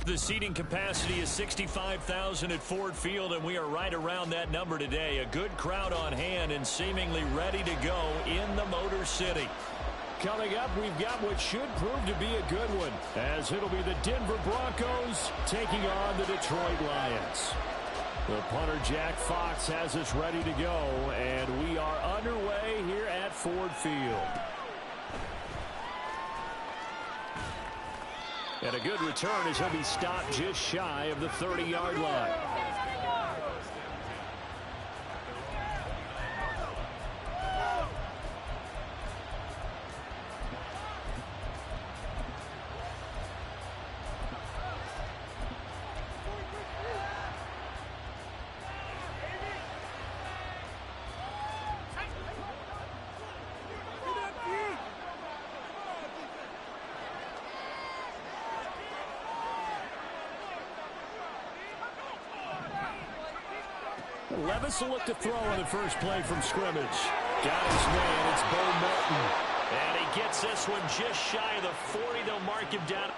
The seating capacity is 65,000 at Ford Field, and we are right around that number today. A good crowd on hand and seemingly ready to go in the Motor City. Coming up, we've got what should prove to be a good one, as it'll be the Denver Broncos taking on the Detroit Lions. The punter, Jack Fox, has us ready to go, and we are underway here at Ford Field. And a good return as he'll be stopped just shy of the 30-yard line. Levis will look to throw on the first play from scrimmage. Got his man. It's Bo Melton. And he gets this one just shy of the 40. They'll mark him down.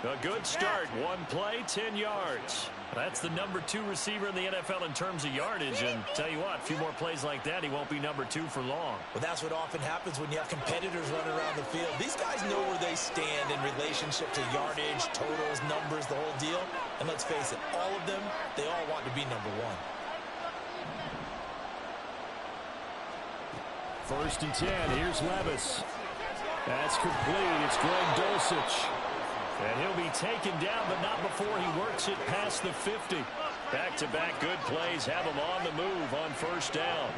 A good start. One play, 10 yards. That's the number 2 receiver in the NFL in terms of yardage. And tell you what, a few more plays like that, he won't be number 2 for long. Well, that's what often happens when you have competitors running around the field. These guys know where they stand in relationship to yardage, totals, numbers, the whole deal. And let's face it, all of them, they all want to be number 1. First and 10. Here's Levis. That's complete. It's Greg Dulcich. And he'll be taken down, but not before he works it past the 50. Back-to-back good plays have him on the move on first down.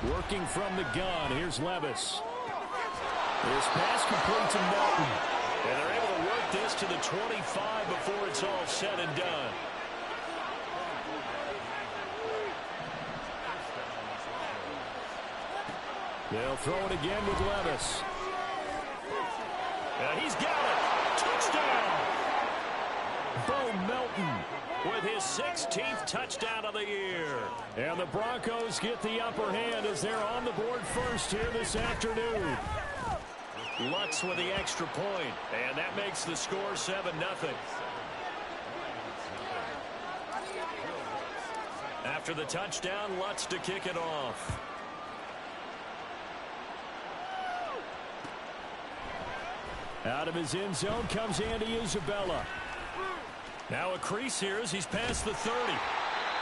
Working from the gun, here's Levis. This pass complete to Melton. And they're able to work this to the 25 before it's all said and done. They'll throw it again with Levis. And he's got it. Touchdown. Bo Melton with his 16th touchdown of the year. And the Broncos get the upper hand as they're on the board first here this afternoon. Lutz with the extra point, and that makes the score 7-0. After the touchdown, Lutz to kick it off. Out of his end zone comes Andy Isabella. Now a crease here as he's past the 30.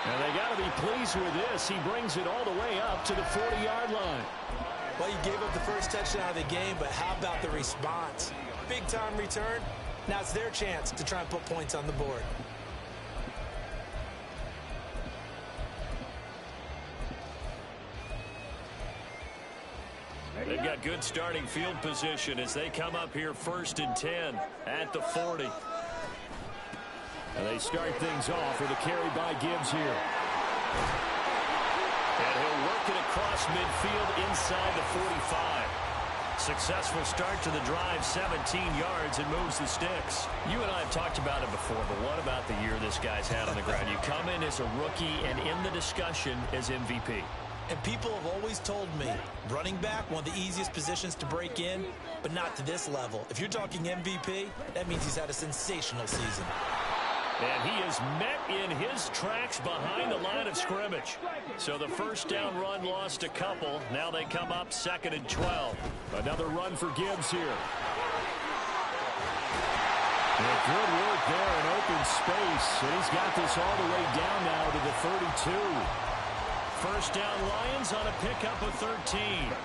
And they got to be pleased with this. He brings it all the way up to the 40-yard line. Well, you gave up the first touchdown of the game, but how about the response? Big-time return. Now it's their chance to try and put points on the board. They've got good starting field position as they come up here first and 10 at the 40. And they start things off with a carry by Gibbs here. And he'll work it across midfield inside the 45. Successful start to the drive, 17 yards, and moves the sticks. You and I have talked about it before, but what about the year this guy's had on the ground? You come in as a rookie and in the discussion as MVP. And people have always told me, running back, one of the easiest positions to break in, but not to this level. If you're talking MVP, that means he's had a sensational season. And he is met in his tracks behind the line of scrimmage. So the first down run lost a couple. Now they come up 2nd and 12. Another run for Gibbs here. And good work there in open space. And he's got this all the way down now to the 32. First down Lions on a pickup of 13.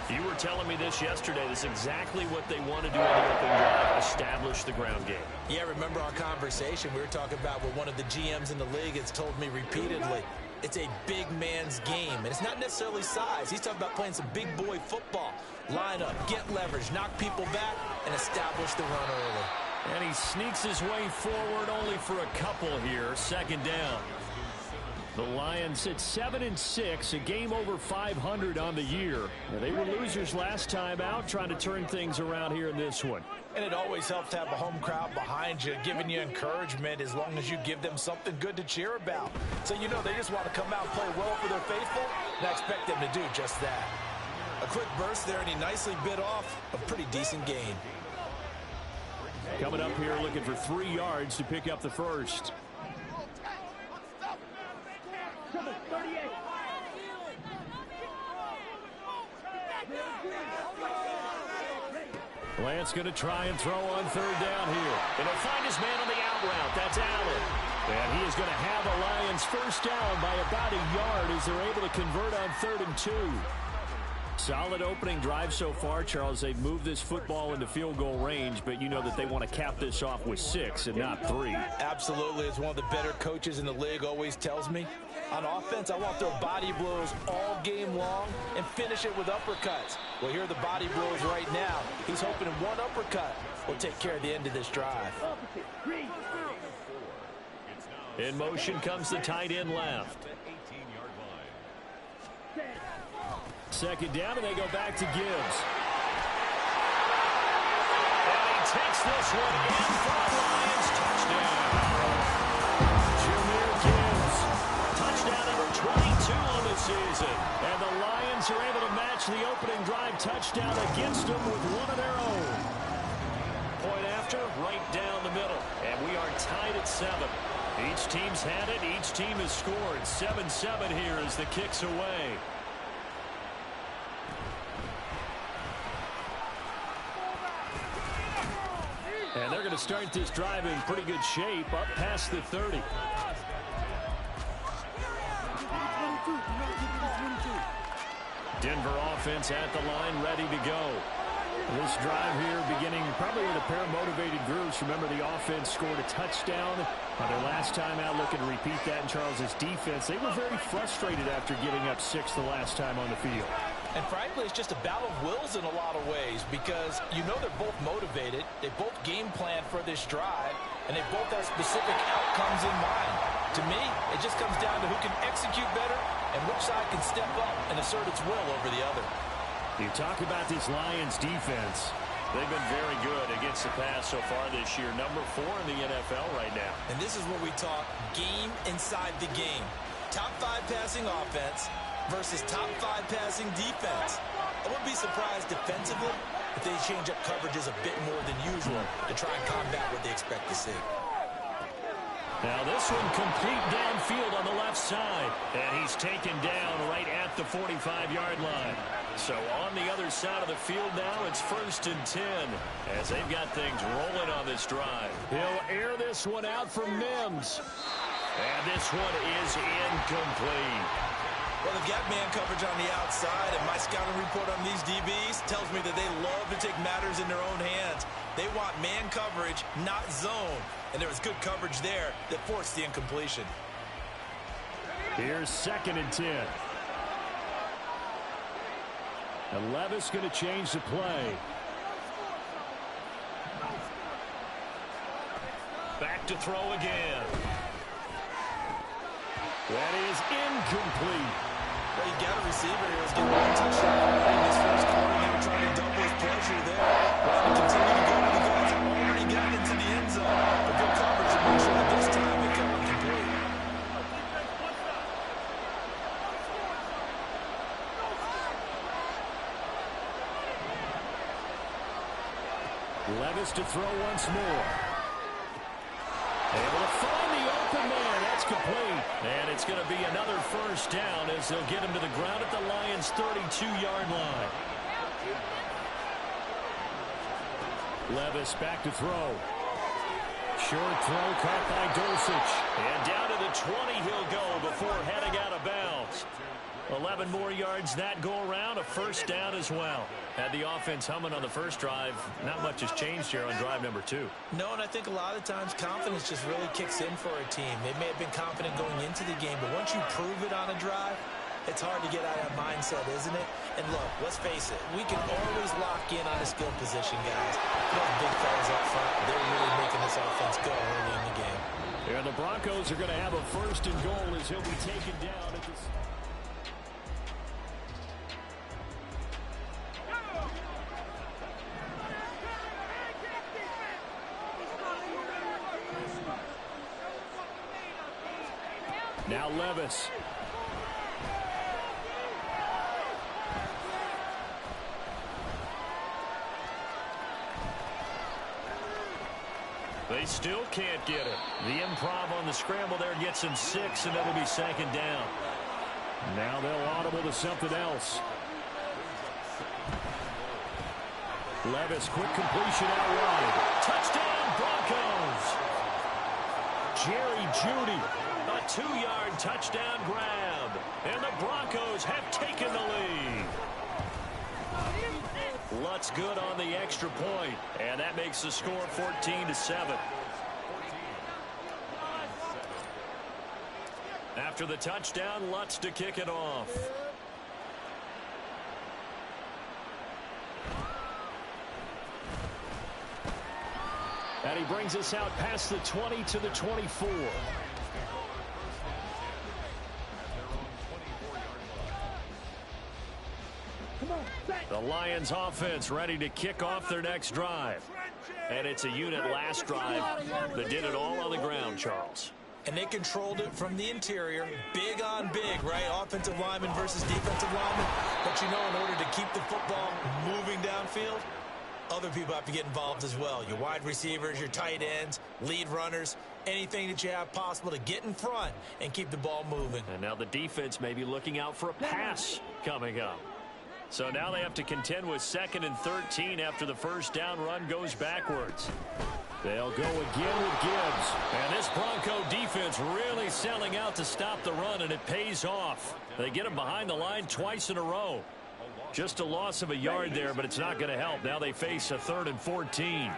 You were telling me this yesterday. This is exactly what they want to do on the opening drive, establish the ground game. Yeah, remember our conversation we were talking about where one of the GMs in the league has told me repeatedly, it's a big man's game. And it's not necessarily size. He's talking about playing some big boy football. Line up, get leverage, knock people back, and establish the run early. And he sneaks his way forward only for a couple here. 2nd down. The Lions at 7-6, a game over 500 on the year. They were losers last time out, trying to turn things around here in this one. And it always helps to have a home crowd behind you, giving you encouragement as long as you give them something good to cheer about. So you know they just want to come out and play well for their faithful, and I expect them to do just that. A quick burst there, and he nicely bit off a pretty decent gain. Coming up here looking for 3 yards to pick up the first. Lance going to try and throw on 3rd down here. And he'll find his man on the out route. That's Allen. And he is going to have the Lions first down by about 1 yard as they're able to convert on 3rd and 2. Solid opening drive so far, Charles. They've moved this football into field goal range, but you know that they want to cap this off with 6 and not 3. Absolutely. As one of the better coaches in the league always tells me, on offense, I want to throw body blows all game long and finish it with uppercuts. Well, here are the body blows right now. He's hoping in one uppercut will take care of the end of this drive. In motion comes the tight end left. 2nd down, and they go back to Gibbs. And he takes this one in for a Lions touchdown. Jahmyr Gibbs, touchdown number 22 on the season. And the Lions are able to match the opening drive touchdown against them with one of their own. Point after, right down the middle. And we are tied at 7. Each team's had it. Each team has scored. 7-7 here as the kick's away. And they're going to start this drive in pretty good shape, up past the 30. Denver offense at the line, ready to go. This drive here beginning probably with a pair of motivated groups. Remember, the offense scored a touchdown on their last time out. Looking to repeat that in Charles's defense. They were very frustrated after giving up 6 the last time on the field. And frankly, it's just a battle of wills in a lot of ways because you know they're both motivated. They both game plan for this drive, and they both have specific outcomes in mind. To me, it just comes down to who can execute better and which side can step up and assert its will over the other. You talk about this Lions defense. They've been very good against the pass so far this year. Number 4 in the NFL right now. And this is where we talk game inside the game. Top 5 passing offense versus top 5 passing defense. I wouldn't be surprised defensively if they change up coverages a bit more than usual to try and combat what they expect to see. Now this one complete downfield on the left side. And he's taken down right at the 45-yard line. So on the other side of the field now, it's 1st and 10 as they've got things rolling on this drive. He'll air this one out for Mims. And this one is incomplete. Well, they've got man coverage on the outside, and my scouting report on these DBs tells me that they love to take matters in their own hands. They want man coverage, not zone. And there was good coverage there that forced the incompletion. Here's 2nd and 10. And Levis going to change the play. Back to throw again. That is incomplete. Well, you got a receiver here who's getting 1 touchdown in this first quarter. They were trying to double his pleasure there. Well, to continue to go to the goals. Already got into the end zone. But good coverage to make sure that this time it got incomplete. Levis to throw once more. Able to find the open man. That's complete. And it's going to be another first down as they'll get him to the ground at the Lions' 32-yard line. Levis back to throw. Short throw caught by Dulcich. And down to the 20 he'll go before heading out of bounds. 11 more yards that go around, a first down as well. Had the offense humming on the first drive. Not much has changed here on drive number 2. No, and I think a lot of times confidence just really kicks in for a team. They may have been confident going into the game, but once you prove it on a drive, it's hard to get out of that mindset, isn't it? And look, let's face it, we can always lock in on a skill position, guys. Those big fellas up front, they're really making this offense go early in the game. And the Broncos are going to have a first and goal as he'll be taken down at the... Now Levis. They still can't get it. The improv on the scramble there gets him 6, and it'll be second down. Now they'll audible to something else. Levis, quick completion out wide. Touchdown, Broncos! Jerry Jeudy. A 2-yard touchdown grab. And the Broncos have taken the lead. Lutz good on the extra point. And that makes the score 14-7. After the touchdown, Lutz to kick it off. And he brings us out past the 20 to the 24. The Lions offense ready to kick off their next drive. And it's a unit last drive that did it all on the ground, Charles. And they controlled it from the interior. Big on big, right? Offensive lineman versus defensive lineman. But you know, in order to keep the football moving downfield, other people have to get involved as well. Your wide receivers, your tight ends, lead runners, anything that you have possible to get in front and keep the ball moving. And now the defense may be looking out for a pass coming up. So now they have to contend with 2nd and 13 after the first down run goes backwards. They'll go again with Gibbs. And this Bronco defense really selling out to stop the run, and it pays off. They get him behind the line twice in a row. Just a loss of a yard there, but it's not going to help. Now they face a 3rd and 14.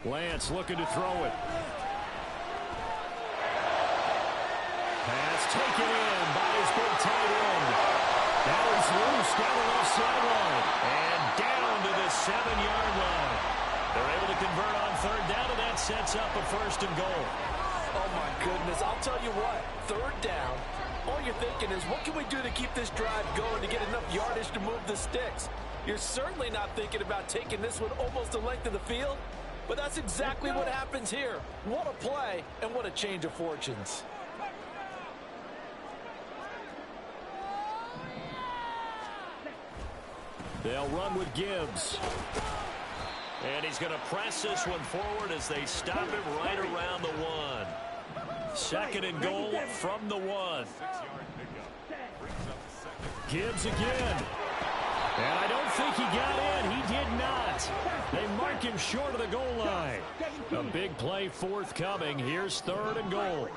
Lance looking to throw it. Pass taken in by his big tight end. Now he's loose down the left sideline. And down to the 7-yard line. They're able to convert on 3rd down, and that sets up a 1st and goal. Oh, my goodness. I'll tell you what. 3rd down. All you're thinking is, what can we do to keep this drive going to get enough yardage to move the sticks? You're certainly not thinking about taking this one almost the length of the field. But that's exactly what happens here. What a play, and what a change of fortunes. They'll run with Gibbs. And he's going to press this one forward as they stop him right around the 1. 2nd and goal from the 1. Gibbs again. And I don't think he got in. He did not. They mark him short of the goal line. A big play forthcoming. Here's 3rd and goal.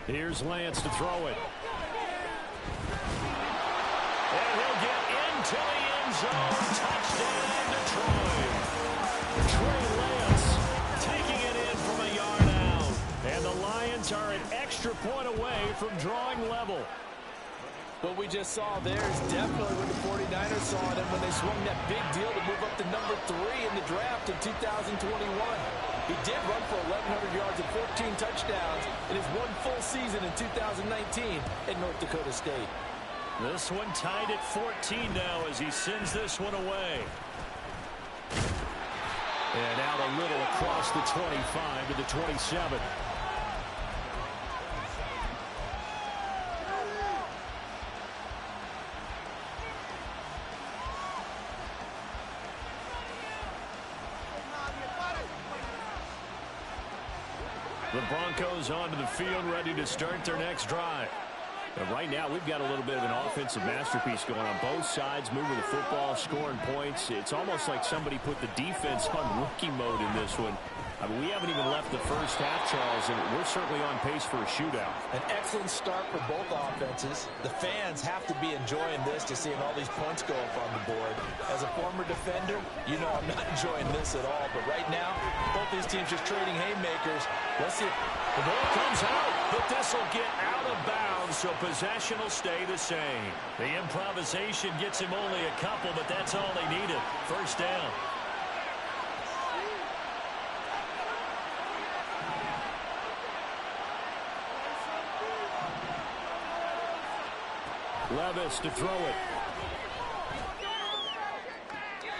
Here's Lance to throw it. And he'll get into the end zone. Touchdown, Detroit. Trey Lance taking it in from a yard out. And the Lions are an extra point away from drawing level. What we just saw there is definitely what the 49ers saw in him when they swung that big deal to move up to number 3 in the draft in 2021. He did run for 1,100 yards and 14 touchdowns in his one full season in 2019 at North Dakota State. This one tied at 14 now as he sends this one away. And out a little across the 25 to the 27. The Broncos onto the field, ready to start their next drive. And right now, we've got a little bit of an offensive masterpiece going on both sides, moving the football, scoring points. It's almost like somebody put the defense on rookie mode in this one. I mean, we haven't even left the first half, Charles, and we're certainly on pace for a shootout. An excellent start for both offenses. The fans have to be enjoying this to seeing all these points go up on the board. As a former defender, you know I'm not enjoying this at all. But right now, both these teams just trading haymakers. Let's see. The ball comes out, but this will get out of bounds, so possession will stay the same. The improvisation gets him only a couple, but that's all they needed. First down. Levis to throw it.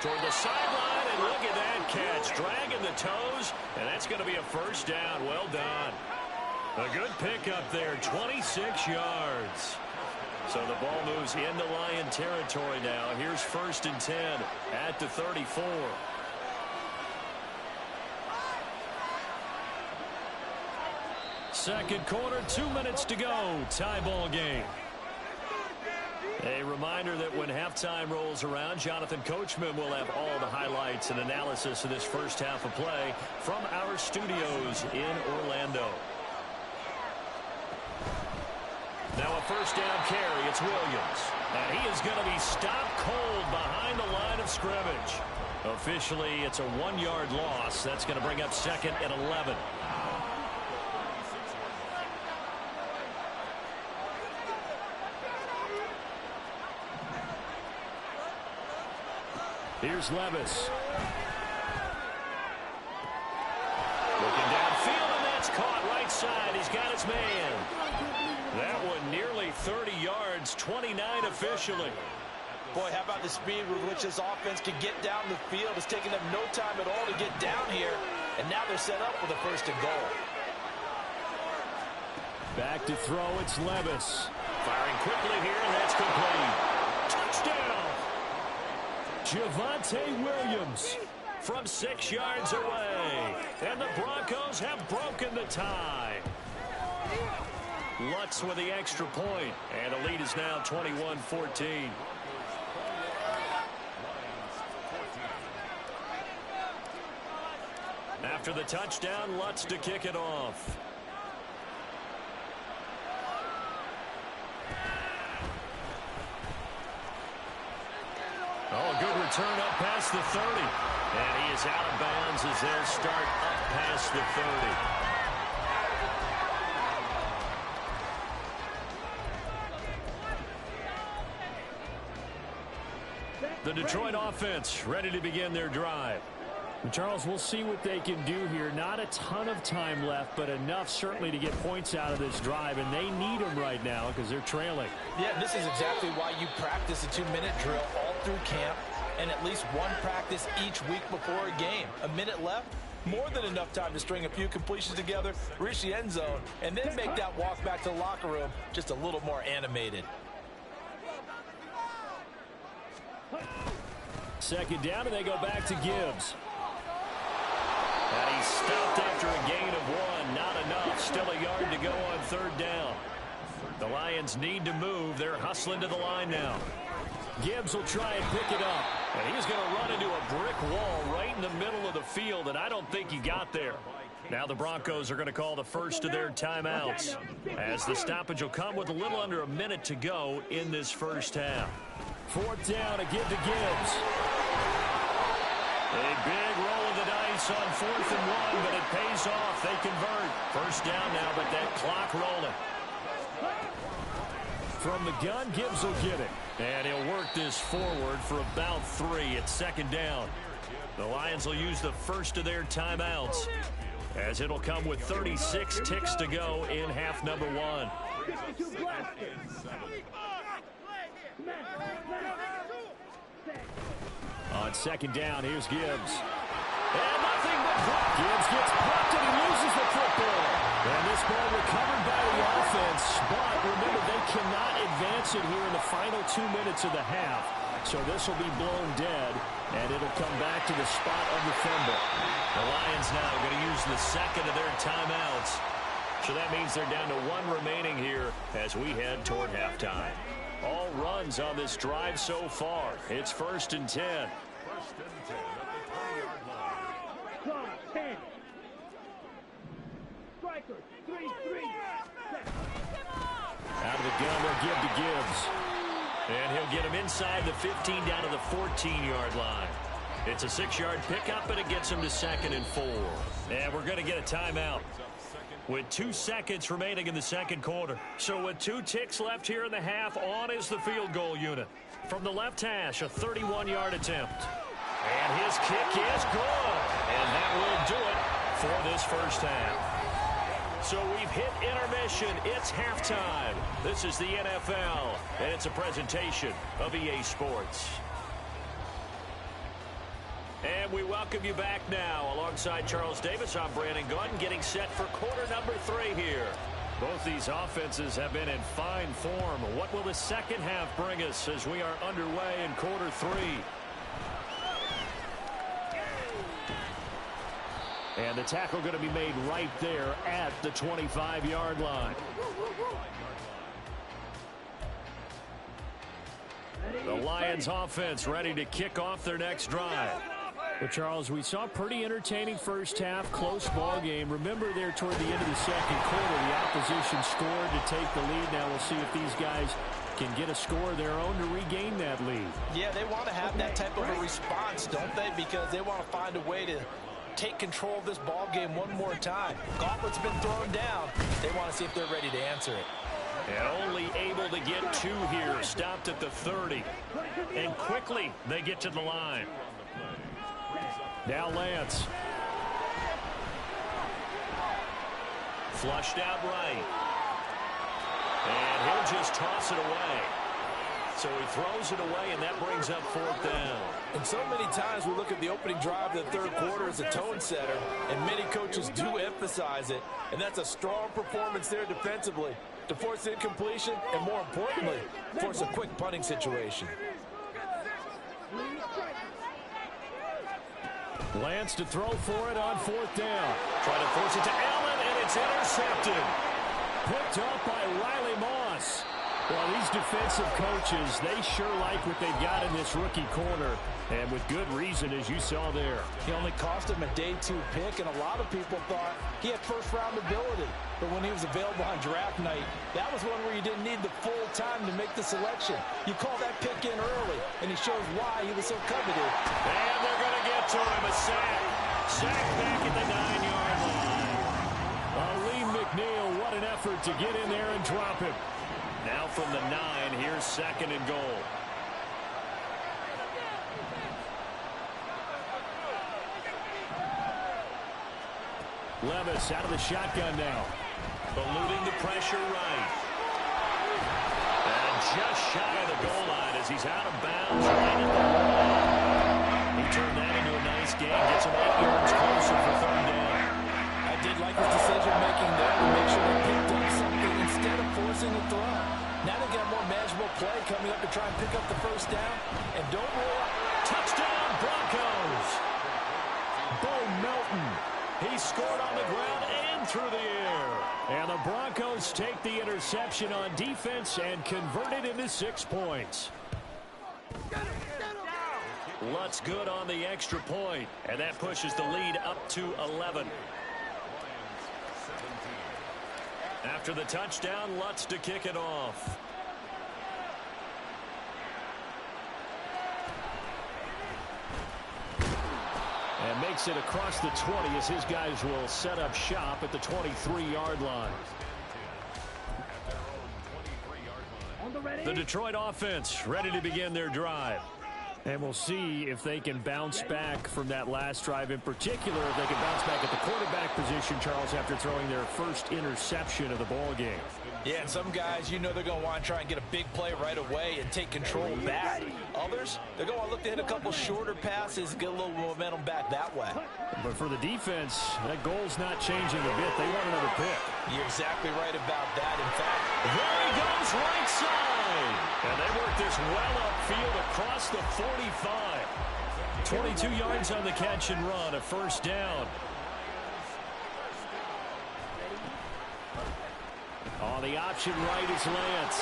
Toward the sideline, and look at that catch. Dragging the toes, and that's going to be a first down. Well done. A good pickup there, 26 yards. So the ball moves into Lion territory now. Here's 1st and 10 at the 34. Second quarter, 2 minutes to go. Tie ball game. A reminder that when halftime rolls around, Jonathan Coachman will have all the highlights and analysis of this first half of play from our studios in Orlando. Now a first down carry. It's Williams. And he is going to be stopped cold behind the line of scrimmage. Officially, it's a 1-yard loss. That's going to bring up 2nd and 11. Here's Levis. Looking downfield, and that's caught right side. He's got his man. That one nearly 30 yards, 29 officially. Boy, how about the speed with which this offense can get down the field? It's taking them no time at all to get down here, and now they're set up for the 1st and goal. Back to throw, it's Levis. Firing quickly here, and that's complete. Touchdown! Javonte Williams from 6 yards away. And the Broncos have broken the tie. Lutz with the extra point. And the lead is now 21-14. After the touchdown, Lutz to kick it off. Oh, good return up past the 30. And he is out of bounds as they'll start up past the 30. The Detroit offense ready to begin their drive. Charles, we'll see what they can do here. Not a ton of time left, but enough certainly to get points out of this drive, and they need them right now because they're trailing. Yeah, this is exactly why you practice a 2-minute drill all through camp and at least one practice each week before a game. A minute left, more than enough time to string a few completions together, reach the end zone, and then make that walk back to the locker room just a little more animated. Second down, and they go back to Gibbs. And he's stopped after a gain of 1. Not enough. Still a yard to go on 3rd down. The Lions need to move. They're hustling to the line now. Gibbs will try and pick it up. And he's going to run into a brick wall right in the middle of the field, and I don't think he got there. Now the Broncos are going to call the first of their timeouts, as the stoppage will come with a little under a minute to go in this first half. 4th down, a give to Gibbs. A big roll of the dice on 4th and 1, but it pays off. They convert. First down now, but that clock rolling. From the gun, Gibbs will get it. And he'll work this forward for about 3 at 2nd down. The Lions will use the first of their timeouts, as it'll come with 36 ticks to go in half number 1. On 2nd down, here's Gibbs. And nothing but block. Gibbs gets blocked and he loses the football. And this ball recovered by the offense. But remember, they cannot advance it here in the final 2 minutes of the half. So this will be blown dead, and it'll come back to the spot of the fumble. The Lions now going to use the second of their timeouts. So that means they're down to 1 remaining here as we head toward halftime. All runs on this drive so far. It's 1st and 10. Out of the gun, they'll give to Gibbs. And he'll get him inside the 15 down to the 14-yard line. It's a 6-yard pickup, and it gets him to 2nd and 4. And we're going to get a timeout with 2 seconds remaining in the second quarter. So with 2 ticks left here in the half, on is the field goal unit. From the left hash, a 31-yard attempt. And his kick is good. And that will do it for this first half. So we've hit intermission. It's halftime. This is the NFL, and it's a presentation of EA Sports. And we welcome you back now. Alongside Charles Davis, I'm Brandon Gaudin, getting set for quarter number 3 here. Both these offenses have been in fine form. What will the second half bring us as we are underway in quarter 3? And the tackle going to be made right there at the 25-yard line. The Lions offense ready to kick off their next drive. Well, Charles, we saw a pretty entertaining first half, close ball game. Remember there toward the end of the second quarter, the opposition scored to take the lead. Now we'll see if these guys can get a score of their own to regain that lead. Yeah, they want to have that type of a response, don't they? Because they want to find a way to take control of this ball game one more time. Gauntlet's been thrown down. They want to see if they're ready to answer it. And only able to get 2 here. Stopped at the 30. And quickly they get to the line. Now Lance. Flushed out right. And he'll just toss it away. So he throws it away, and that brings up 4th down. And so many times we look at the opening drive of the third quarter as a tone setter, and many coaches do emphasize it. And that's a strong performance there defensively to force incompletion and, more importantly, force a quick punting situation. Lance to throw for it on 4th down. Try to force it to Allen, and it's intercepted. Picked up by Riley Moss. Well, these defensive coaches, they sure like what they've got in this rookie corner, and with good reason, as you saw there. He only cost him a day 2 pick, and a lot of people thought he had first-round ability. But when he was available on draft night, that was one where you didn't need the full time to make the selection. You call that pick in early, and he shows why he was so coveted. And they're going to get to him, a sack. Sack back at the 9-yard line. Lee McNeil, what an effort to get in there and drop him. Now from the 9, here's 2nd and goal. Levis out of the shotgun now. Eluding the pressure right. And just shy of the goal line as he's out of bounds right at the line. He turned that into a nice gain. Gets him 8 yards closer for 3rd down. I did like his decision-making there to make sure they picked up something instead of forcing the throw. Now they got a more manageable play coming up to try and pick up the first down. And don't roll up. Touchdown, Broncos. Bo Melton. He scored on the ground and through the air. And the Broncos take the interception on defense and convert it into 6 points. Lutz good on the extra point, and that pushes the lead up to 11. After the touchdown, Lutz to kick it off. And makes it across the 20 as his guys will set up shop at the 23-yard line. The Detroit offense ready to begin their drive. And we'll see if they can bounce back from that last drive. In particular, if they can bounce back at the quarterback position, Charles, after throwing their first interception of the ball game. Yeah, and some guys, you know they're going to want to try and get a big play right away and take control back. Others, they're going to look to hit a couple shorter passes and get a little momentum back that way. But for the defense, that goal's not changing a bit. They want another pick. You're exactly right about that. In fact, there he goes right side. And they work this well upfield across the 45. 22 yards on the catch and run, a first down. On the option right is Lance.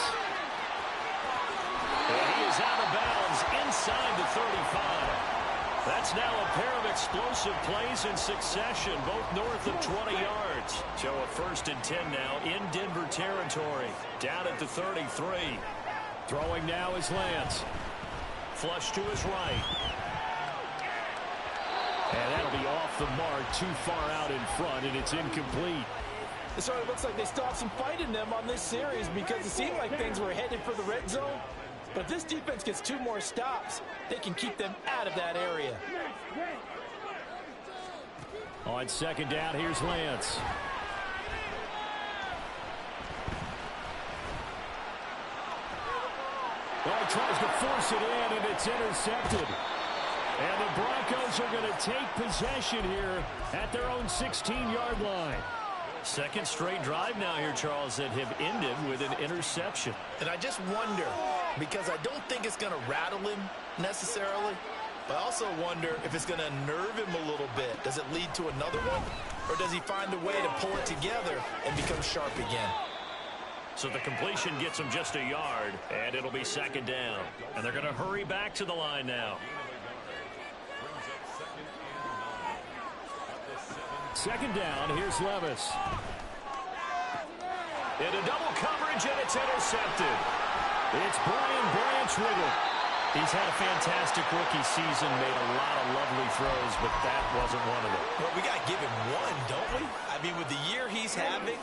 And he is out of bounds inside the 35. That's now a pair of explosive plays in succession, both north of 20 yards. So a 1st and 10 now in Denver territory, down at the 33. Throwing now is Lance. Flush to his right. And that'll be off the mark, too far out in front, and it's incomplete. It sort of looks like they still have some fight in them on this series because it seemed like things were headed for the red zone. But if this defense gets 2 more stops, they can keep them out of that area. On 2nd down, here's Lance. Well, he tries to force it in, and it's intercepted. And the Broncos are going to take possession here at their own 16-yard line. 2nd straight drive now here, Charles, that have ended with an interception. And I just wonder, because I don't think it's going to rattle him necessarily, but I also wonder if it's going to nerve him a little bit. Does it lead to another one? Or does he find a way to pull it together and become sharp again? So the completion gets him just a yard, and it'll be 2nd down. And they're going to hurry back to the line now. 2nd down, here's Levis. Into double coverage, and it's intercepted. It's Brian Branch with it. He's had a fantastic rookie season, made a lot of lovely throws, but that wasn't one of them. Well, we got to give him one, don't we? I mean, with the year he's having,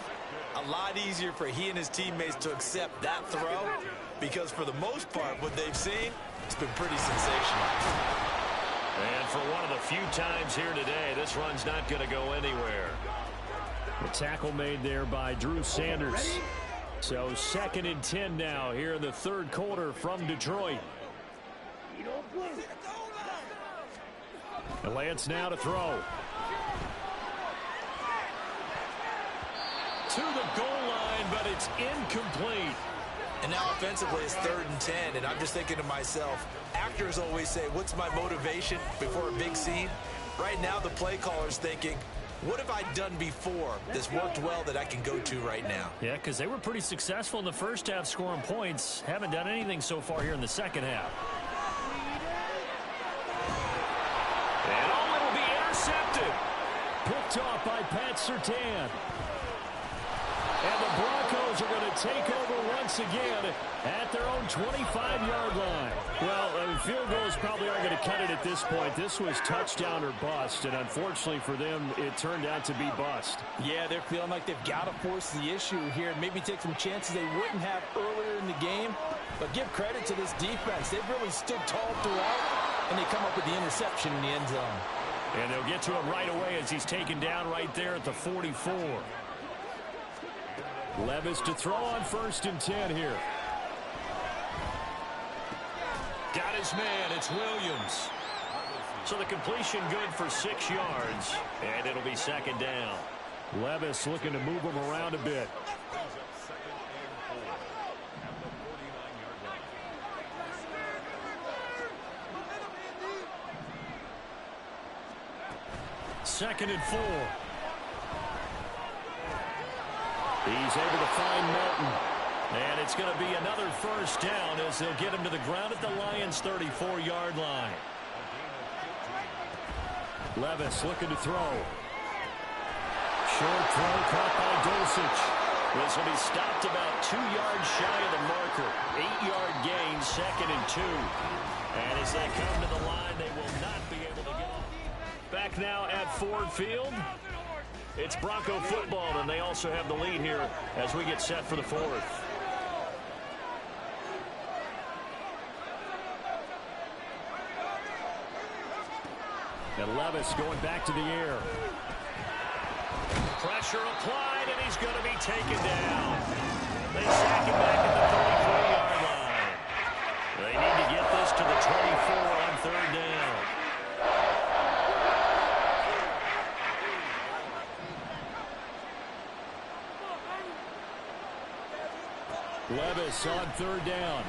a lot easier for he and his teammates to accept that throw because for the most part, what they've seen, it's been pretty sensational. And for one of the few times here today, this run's not going to go anywhere. The tackle made there by Drew Sanders. So 2nd and 10 now here in the 3rd quarter from Detroit. And Lance now to throw. To the goal line, but it's incomplete. And now offensively it's 3rd and 10, and I'm just thinking to myself, actors always say, what's my motivation before a big scene? Right now the play caller's thinking, what have I done before that's worked well that I can go to right now? Yeah, because they were pretty successful in the first half scoring points. Haven't done anything so far here in the 2nd half. And oh, it'll be intercepted. Picked off by Pat Surtain. And the Broncos are going to take over once again at their own 25-yard line. Well, field goals probably aren't going to cut it at this point. This was touchdown or bust, and unfortunately for them, it turned out to be bust. Yeah, they're feeling like they've got to force the issue here and maybe take some chances they wouldn't have earlier in the game. But give credit to this defense. They've really stood tall throughout, and they come up with the interception in the end zone. And they'll get to him right away as he's taken down right there at the 44. Levis to throw on 1st and 10 here. Got his man. It's Williams. So the completion good for 6 yards, and it'll be 2nd down. Levis looking to move him around a bit. Second and 4. He's able to find Melton. And it's going to be another 1st down as they'll get him to the ground at the Lions' 34-yard line. Levis looking to throw. Short throw caught by Dulcich. This will be stopped about 2 yards shy of the marker. 8-yard gain, 2nd and 2. And as they come to the line, they will not be able to get off. Back now at Ford Field. It's Bronco football, and they also have the lead here as we get set for the 4th. And Levis going back to the air. Pressure applied, and he's going to be taken down. They sack him back at the 33-yard line. They need to get this to the 24 on 3rd down. Levis on 3rd down.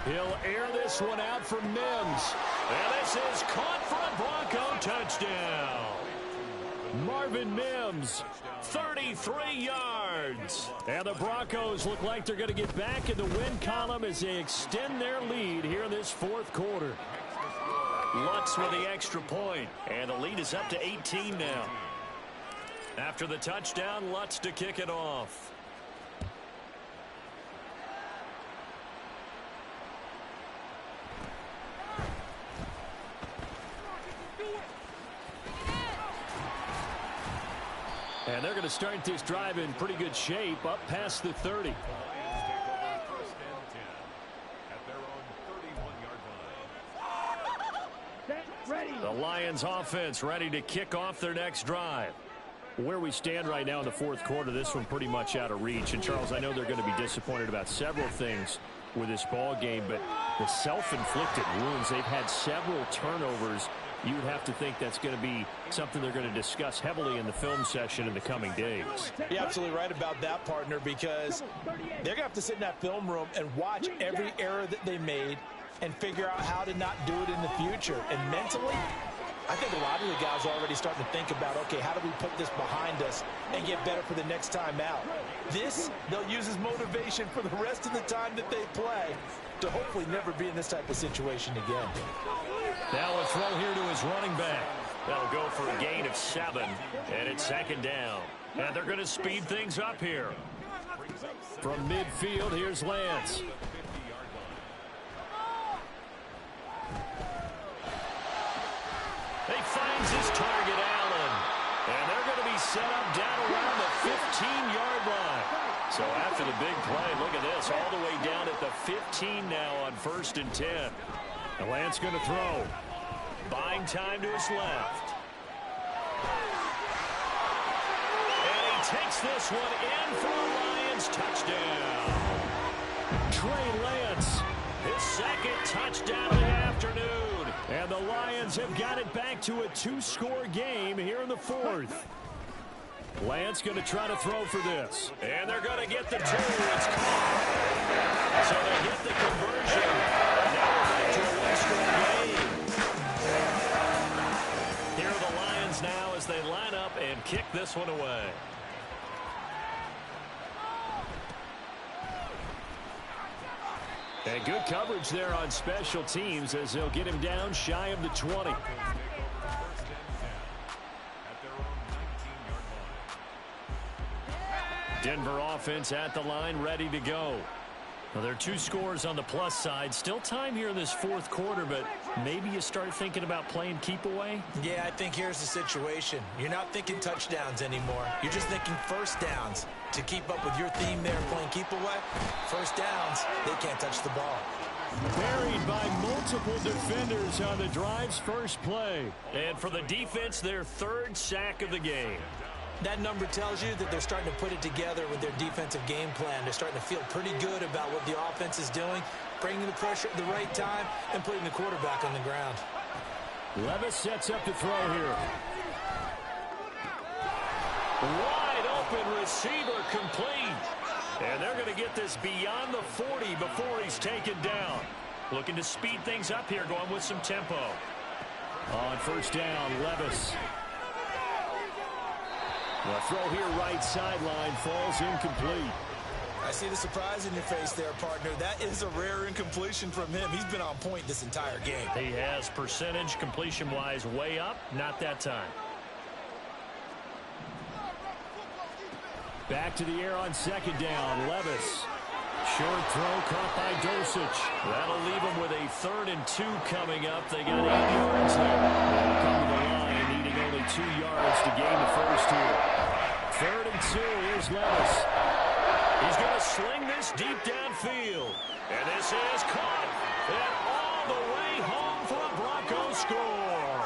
He'll air this one out for Mims. And this is caught for a Bronco touchdown. Marvin Mims, 33 yards. And the Broncos look like they're going to get back in the win column as they extend their lead here in this 4th quarter. Lutz with the extra point, and the lead is up to 18 now. After the touchdown, Lutz to kick it off. And they're going to start this drive in pretty good shape, up past the 30. The Lions offense ready to kick off their next drive. Where we stand right now in the fourth quarter, this one pretty much out of reach. And, Charles, I know they're going to be disappointed about several things with this ball game, but the self-inflicted wounds, they've had several turnovers. You would have to think that's going to be something they're going to discuss heavily in the film session in the coming days. You're absolutely right about that, partner, because they're going to have to sit in that film room and watch every error that they made and figure out how to not do it in the future. And mentally, I think a lot of the guys are already starting to think about, okay, how do we put this behind us and get better for the next time out? This, they'll use as motivation for the rest of the time that they play to hopefully never be in this type of situation again. Now a throw here to his running back. That'll go for a gain of 7, and it's second down. And they're going to speed things up here. From midfield, here's Lance. He finds his target, Allen. And they're going to be set up down around the 15-yard line. So after the big play, look at this, all the way down at the 15 now on 1st and 10. And Lance going to throw. Buying time to his left. And he takes this one in for a Lions touchdown. Trey Lance. His second touchdown of the afternoon. And the Lions have got it back to a 2-score game here in the fourth. Lance going to try to throw for this. And they're going to get the 2. It's caught. So they get the conversion. And now we're back to a 1-score game. Here are the Lions now as they line up and kick this one away. And good coverage there on special teams as they'll get him down shy of the 20. Denver offense at the line, ready to go. Well, there are 2 scores on the plus side. Still time here in this fourth quarter, but maybe you start thinking about playing keep away? Yeah, I think here's the situation. You're not thinking touchdowns anymore. You're just thinking first downs. To keep up with your theme there, playing keep away, first downs, they can't touch the ball. Buried by multiple defenders on the drive's first play. And for the defense, their 3rd sack of the game. That number tells you that they're starting to put it together with their defensive game plan. They're starting to feel pretty good about what the offense is doing, bringing the pressure at the right time, and putting the quarterback on the ground. Levis sets up to throw here. Wide open receiver complete. And they're going to get this beyond the 40 before he's taken down. Looking to speed things up here, going with some tempo. On first down, Levis. The throw here right sideline falls incomplete. I see the surprise in your face there, partner. That is a rare incompletion from him. He's been on point this entire game. He has percentage completion-wise way up. Not that time. Back to the air on second down. Levis. Short throw caught by Dosich. That'll leave him with a 3rd and 2 coming up. They got 8 yards there. They'll come to the line, needing only 2 yards to gain the first here. 3rd and 2. Here's Levis. He's going to sling this deep downfield. And this is caught. And all the way home for a Broncos score.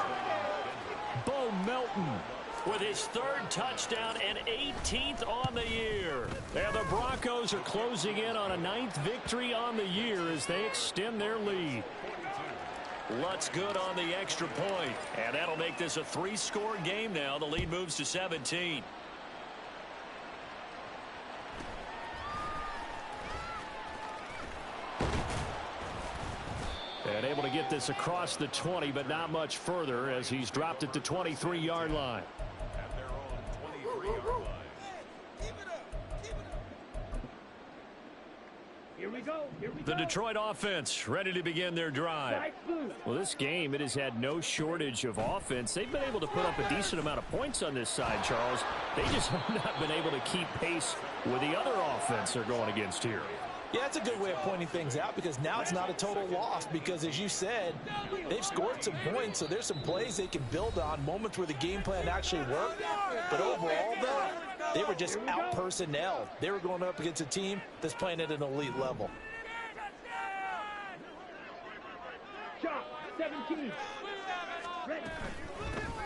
Bo Melton with his 3rd touchdown and 18th on the year. And the Broncos are closing in on a 9th victory on the year as they extend their lead. Lutz good on the extra point. And that'll make this a 3-score game now. The lead moves to 17. And able to get this across the 20, but not much further as he's dropped it to 23-yard line. At their own 23-yard line. Here we The Detroit offense ready to begin their drive. Well, this game, it has had no shortage of offense. They've been able to put up a decent amount of points on this side, Charles. They just have not been able to keep pace with the other offense they're going against here. Yeah, that's a good way of pointing things out because now it's not a total loss because, as you said, they've scored some points, so there's some plays they can build on, moments where the game plan actually worked. But overall, though, they were just out-personnelled. They were going up against a team that's playing at an elite level. 17.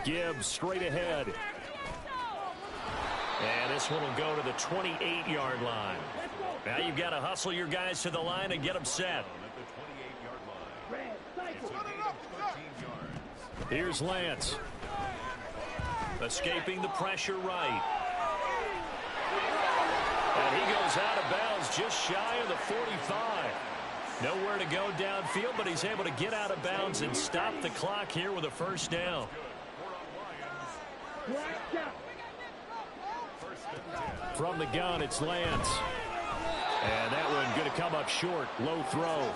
Gibbs straight ahead. And this one will go to the 28-yard line. Now you've got to hustle your guys to the line and get them set. Here's Lance. Escaping the pressure right. And he goes out of bounds just shy of the 45. Nowhere to go downfield, but he's able to get out of bounds and stop the clock here with a first down. From the gun, it's Lance. And that one going to come up short. Low throw.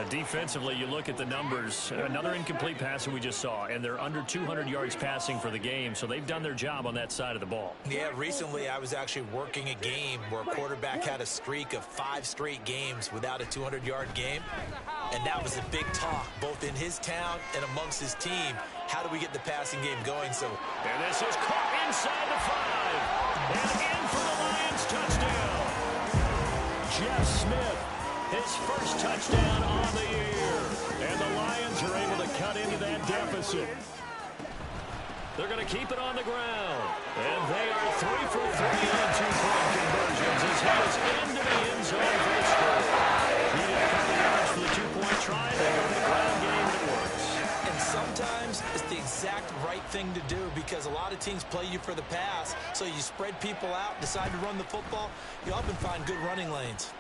Defensively, you look at the numbers. Another incomplete pass that we just saw, and they're under 200 yards passing for the game, so they've done their job on that side of the ball. Yeah, recently I was actually working a game where a quarterback had a streak of 5 straight games without a 200-yard game, and that was a big talk, both in his town and amongst his team. How do we get the passing game going? So, and this is caught inside the 5, and in for the Lions touchdown. Jeff Smith. His first touchdown on the year. And the Lions are able to cut into that deficit. They're going to keep it on the ground. And they are 3 for 3 on 2-point conversions as he is into the end zone for the score. Needed a couple yards for the 2-point try. They go to the ground game that works. And sometimes it's the exact right thing to do because a lot of teams play you for the pass. So you spread people out, decide to run the football. You often find good running lanes.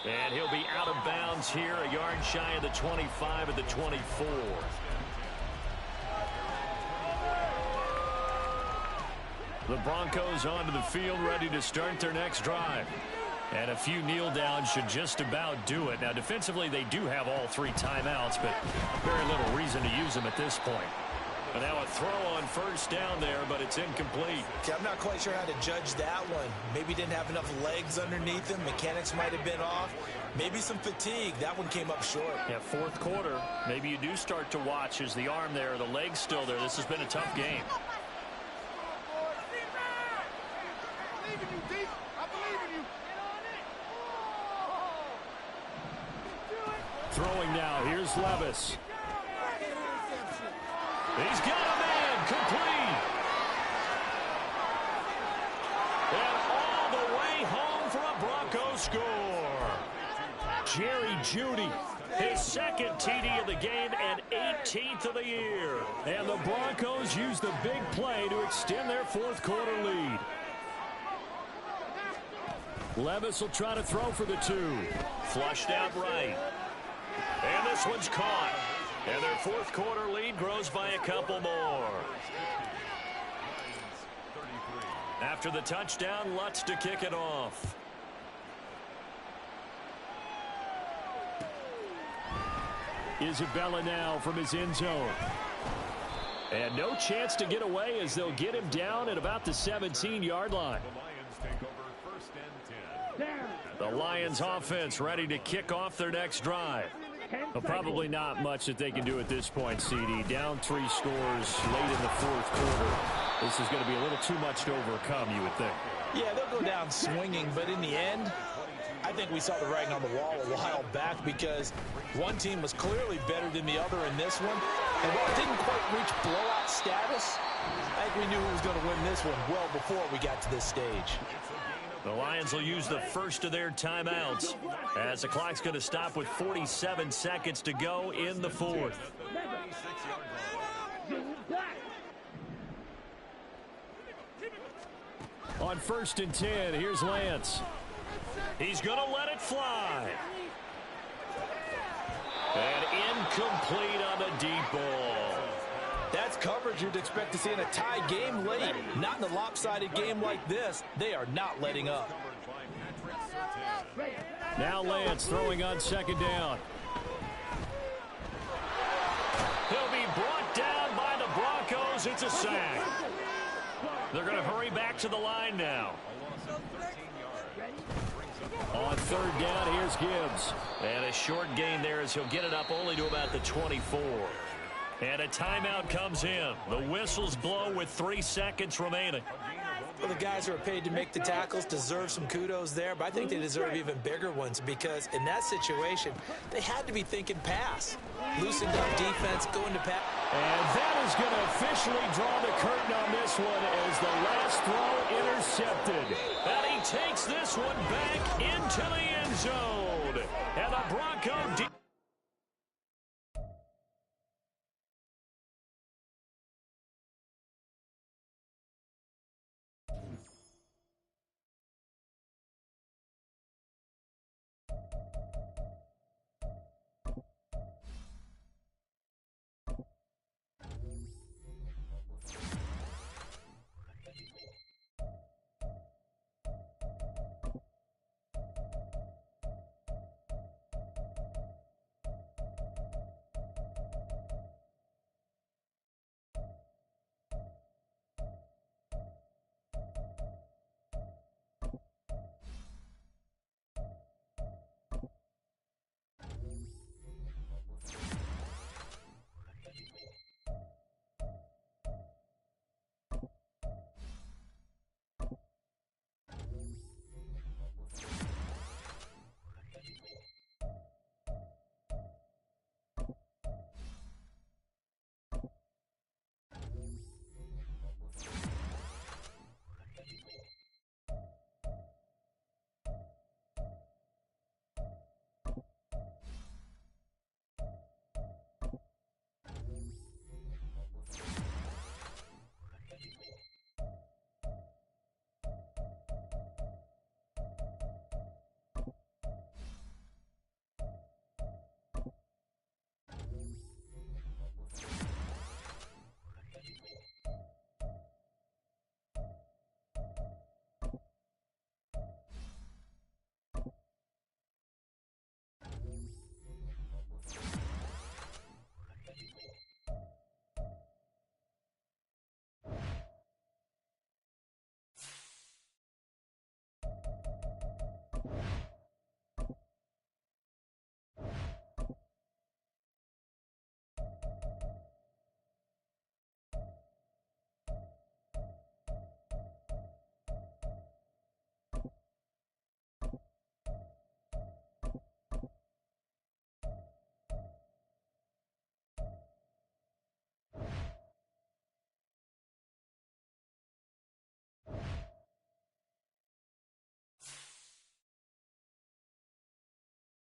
And he'll be out of bounds here, a yard shy of the 25 at the 24. The Broncos onto the field, ready to start their next drive. And a few kneel downs should just about do it. Now, defensively, they do have all 3 timeouts, but very little reason to use them at this point. And now a throw on first down there, but it's incomplete. Okay, I'm not quite sure how to judge that one. Maybe didn't have enough legs underneath him. Mechanics might have been off. Maybe some fatigue. That one came up short. Yeah, fourth quarter. Maybe you do start to watch as the arm there, the leg's still there. This has been a tough game. Throwing now. Here's Levis. He's got a man complete. And all the way home for a Broncos score. Jerry Jeudy. His second TD of the game and 18th of the year. And the Broncos use the big play to extend their fourth quarter lead. Levis will try to throw for the 2. Flushed out right. And this one's caught. And their fourth quarter lead grows by a couple more. After the touchdown, Lutz to kick it off. Isabella now from his end zone. And no chance to get away as they'll get him down at about the 17-yard line. The Lions offense ready to kick off their next drive. Well, probably not much that they can do at this point, CD. Down 3 scores late in the fourth quarter. This is going to be a little too much to overcome, you would think. Yeah, they'll go down swinging, but in the end, I think we saw the writing on the wall a while back because one team was clearly better than the other in this one. And while it didn't quite reach blowout status, I think we knew who was going to win this one well before we got to this stage. The Lions will use the first of their timeouts as the clock's going to stop with 47 seconds to go in the fourth. On 1st and 10, here's Lance. He's going to let it fly. And incomplete on the deep ball. That's coverage you'd expect to see in a tie game late. Not in a lopsided game like this. They are not letting up. Now Lance throwing on second down. He'll be brought down by the Broncos. It's a sack. They're going to hurry back to the line now. On third down, here's Gibbs. And a short gain there as he'll get it up only to about the 24. And a timeout comes in. The whistles blow with 3 seconds remaining. Well, the guys who are paid to make the tackles deserve some kudos there, but I think they deserve even bigger ones because in that situation, they had to be thinking pass. Loosened up defense, going to pass. And that is going to officially draw the curtain on this one as the last throw intercepted. And he takes this one back into the end zone. And the Bronco